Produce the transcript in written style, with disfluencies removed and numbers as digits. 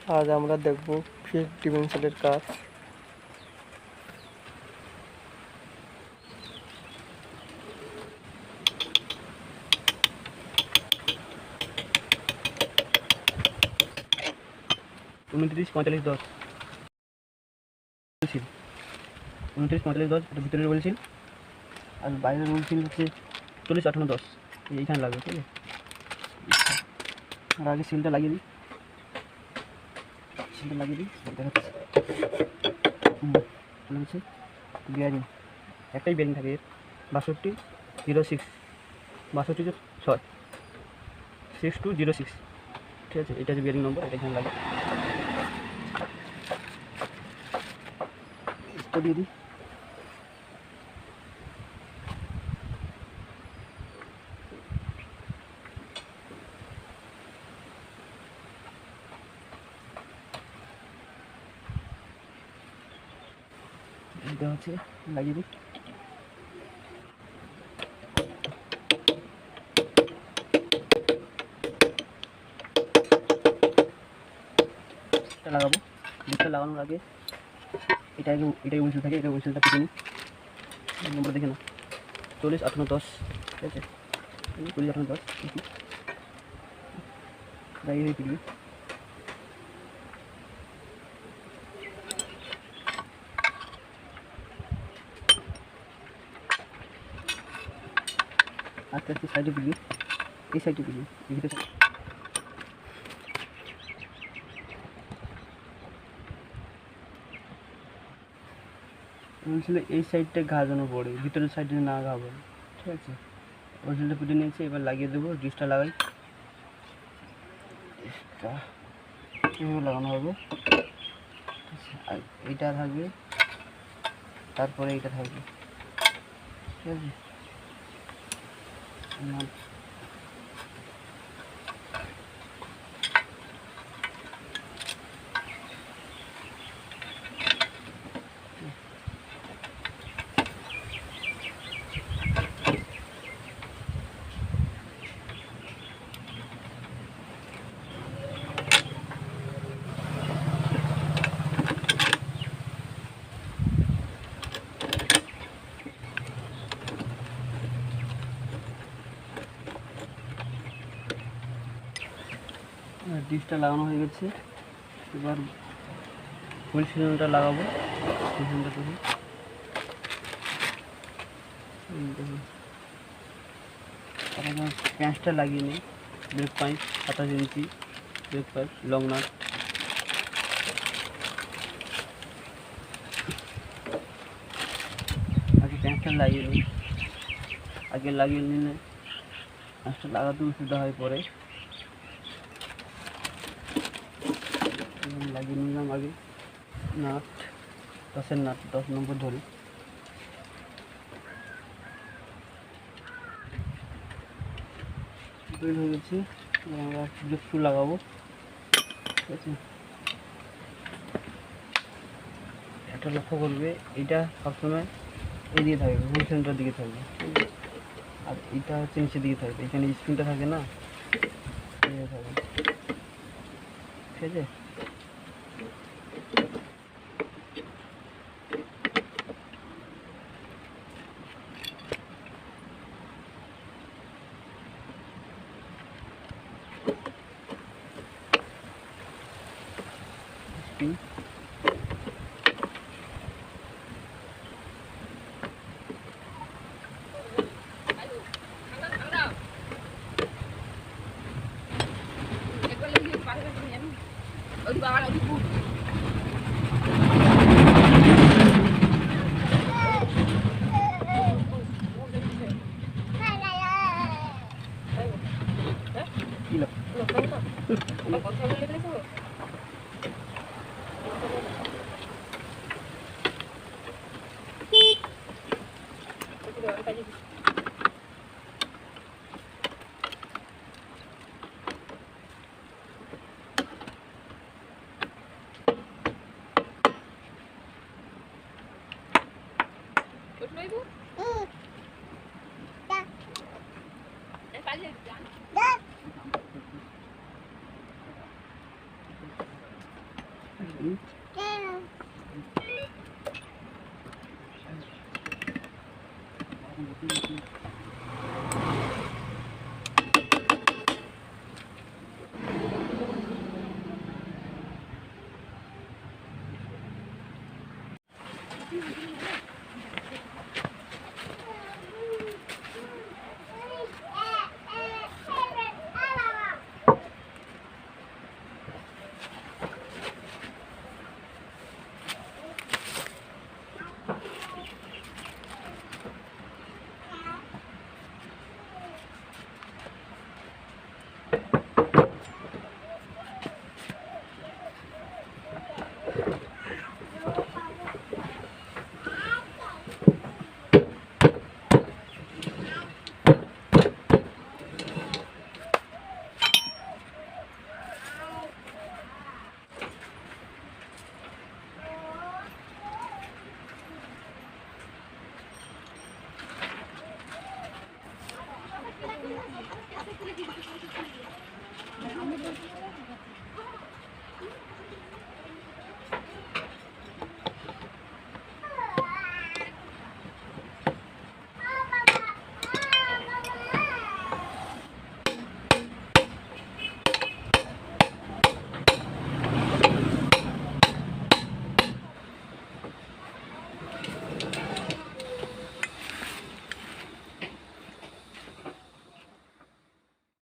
আজ আমরা দেখব ফিফথ ডিমেনশনের কাজ। উনত্রিশ 45 10 বলছিল, 29 45 10 এটা ভিতরে বলছিল, আর বাইরের বলছিল হচ্ছে 40 58 10। এইখানে লাগবে, ঠিক আছে। আর আগে সিলটা লাগিয়ে দিই, দেখাচ্ছি। হচ্ছে বিয়ারিং, একটাই বিয়ারিং থাকে এর, 62 06 62 6 6206, ঠিক আছে। এটা হচ্ছে বিয়ারিং নম্বর, এটা এখানে লাগে। দিয়ে দিই, এটা হচ্ছে লাগিয়ে দিই। এটা লাগাবো, ডিপটা লাগানোর আগে এটাই উইসেল থাকে, এটা উইসেলটা পেতে নিই। নম্বর দেখে না, 40 58 10, ঠিক আছে। 40 58 10 লাগিয়ে পিটবি। আস্তে আস্তে সাইডে পিটবি, এই সাইডে পিটবি, এই ভিতরে উইসেলে এই সাইডটা ঘাজানো পড়ে, ভিতরের সাইডে না ঘাবো, ঠিক আছে। উইসেলটা পিটে নিয়েছি, এবার লাগিয়ে দেবো। ডিসটা লাগাই, ডিসটা এইভাবে লাগানো হবে। আর এইটা থাকবে, তারপরে এইটা থাকবে, ঠিক আছে। ডিসটা লাগানো হয়ে গেছে, এবার হুইল সিজনটা লাগাবো। সিজনটা দেখুন, প্যাঁচটা লাগিয়ে নিই। ব্রেক পাইপ 27 ইঞ্চি ব্রেক পাইপ, লং নাট। আগে প্যাঁচটা লাগিয়ে নিই, নিলে প্যাঁচটা লাগাতে অসুবিধা হয় পরে। লাগিয়ে নিলাম আগে নাট, 10-এর নাট, 10 নম্বর ধরি। বের হয়ে গেছে, আমরা ব্রেক শু লাগাবো, ঠিক আছে। একটা লক্ষ্য করবে, এইটা সবসময় এই দিকে থাকবে, হুইল সেন্টার দিকে থাকবে, আর এইটা হচ্ছে নিচের দিকে থাকবে। এখানে স্ক্রিনটা থাকে না, থাকবে, ঠিক আছে। হুম?